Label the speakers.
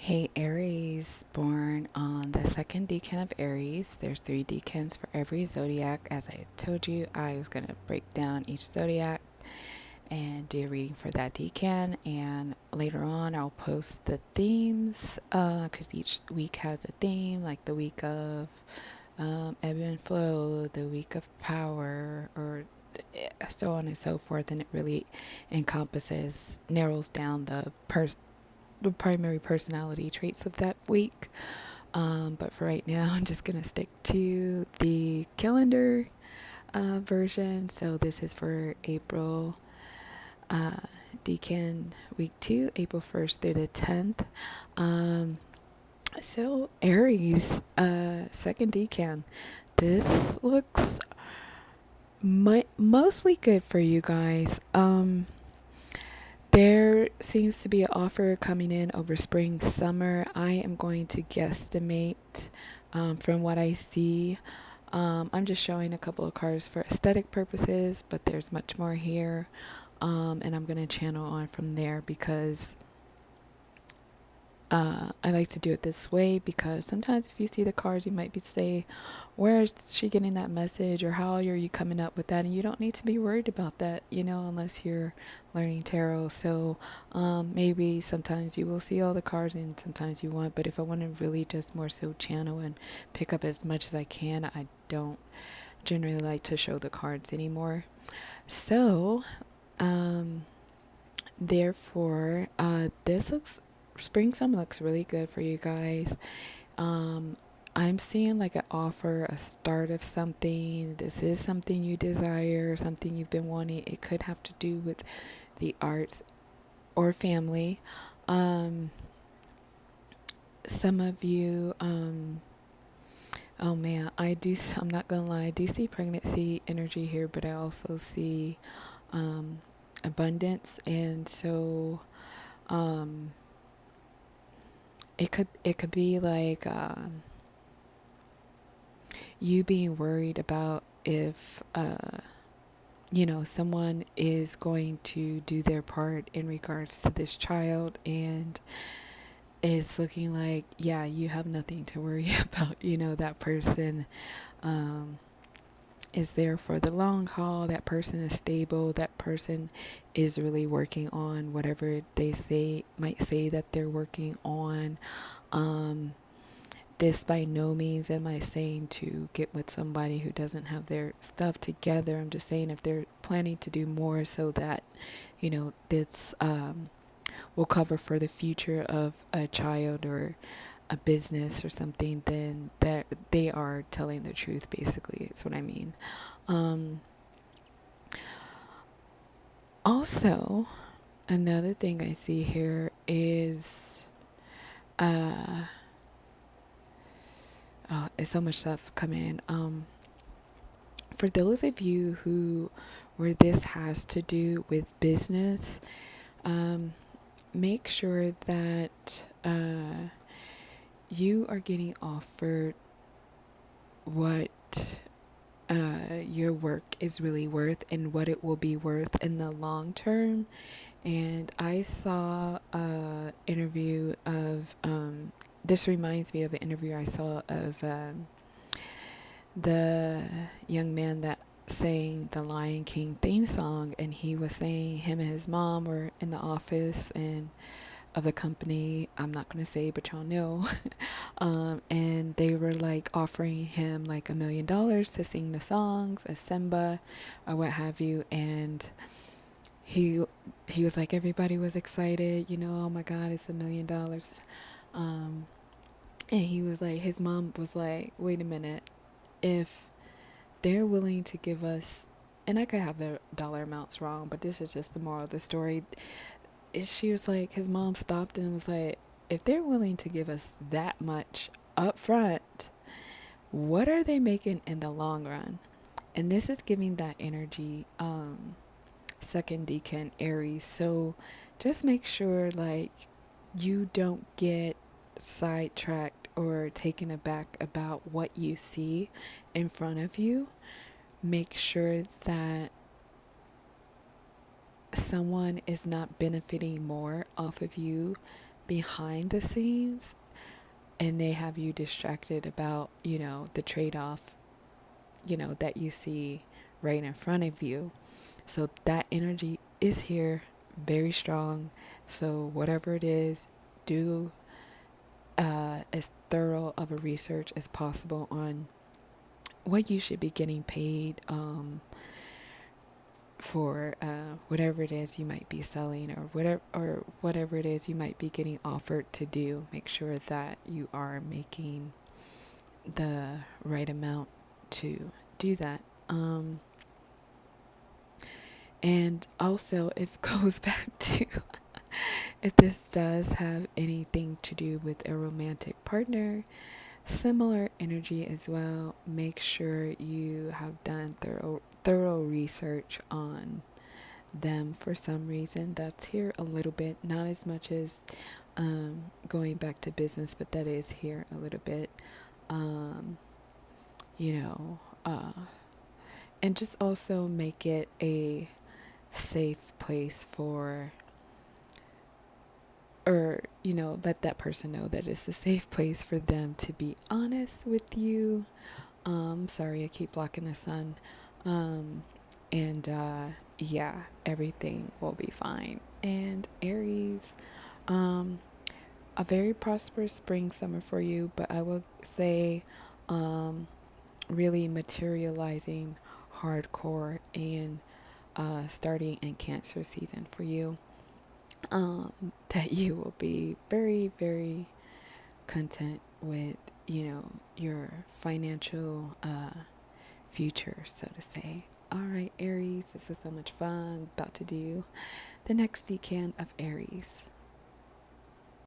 Speaker 1: Hey Aries, born on the second decan of Aries. There's 3 decans for every zodiac. As I told you, I was going to break down each zodiac and do a reading for that decan. And later on, I'll post the themes because each week has a theme, like the week of ebb and flow, the week of power, or so on and so forth. And it really narrows down the primary personality traits of that week. But for right now, I'm just going to stick to the calendar version. So this is for April, uh, Decan week 2, April 1st through the 10th. So Aries, second Decan. This looks mostly good for you guys. There seems to be an offer coming in over spring, summer. I am going to guesstimate from what I see. I'm just showing a couple of cards for aesthetic purposes, but there's much more here. And I'm going to channel on from there because I like to do it this way, because sometimes if you see the cards, you might be say, where is she getting that message, or how are you coming up with that? And you don't need to be worried about that, unless you're learning tarot. So maybe sometimes you will see all the cards and sometimes you won't. But if I want to really just more so channel and pick up as much as I can, I don't generally like to show the cards anymore. So therefore, this looks spring summer looks really good for you guys. I'm seeing like an offer, a start of something. This is something you desire, something you've been wanting. It could have to do with the arts or family. Some of you, oh man, I'm not gonna lie, I do see pregnancy energy here, but I also see abundance. And so it could be like you being worried about if someone is going to do their part in regards to this child, and it's looking like, yeah, you have nothing to worry about. That person is there for the long haul. That person is stable. That person is really working on whatever they might say that they're working on. This by no means am I saying to get with somebody who doesn't have their stuff together. I'm just saying if they're planning to do more so that, this will cover for the future of a child or a business or something, then that they are telling the truth, basically. It's what I mean. Also, another thing I see here is it's so much stuff coming in. For those of you where this has to do with business, make sure that you are getting offered what your work is really worth and what it will be worth in the long term. And I saw a interview of this reminds me of an interview I saw of the young man that sang the Lion King theme song, and he was saying him and his mom were in the office and of the company, I'm not gonna say, but y'all know. And they were like offering him like $1 million to sing the songs as Simba or what have you. And he was like, everybody was excited, oh my god, it's $1 million. And he was like, his mom was like, wait a minute, if they're willing to give us, and I could have the dollar amounts wrong, but this is just the moral of the story. She was like, his mom stopped and was like, if they're willing to give us that much up front, what are they making in the long run? And this is giving that energy, second decan Aries. So just make sure like you don't get sidetracked or taken aback about what you see in front of you. Make sure that someone is not benefiting more off of you behind the scenes, and they have you distracted about, the trade-off, that you see right in front of you. So that energy is here, very strong. So whatever it is, do as thorough of a research as possible on what you should be getting paid for whatever it is you might be selling, or whatever it is you might be getting offered to do. Make sure that you are making the right amount to do that. And also, it goes back to if this does have anything to do with a romantic partner, similar energy as well. Make sure you have done thorough research on them. For some reason, that's here a little bit, not as much as going back to business, but that is here a little bit. You know, and just also make it a safe place for, or let that person know that it's a safe place for them to be honest with you. Sorry, I keep blocking the sun. And yeah, everything will be fine. And Aries, a very prosperous spring, summer for you, but I will say really materializing hardcore and starting in Cancer season for you. That you will be very, very content with, your financial future, so to say. All right, Aries, this was so much fun. About to do the next decan of Aries.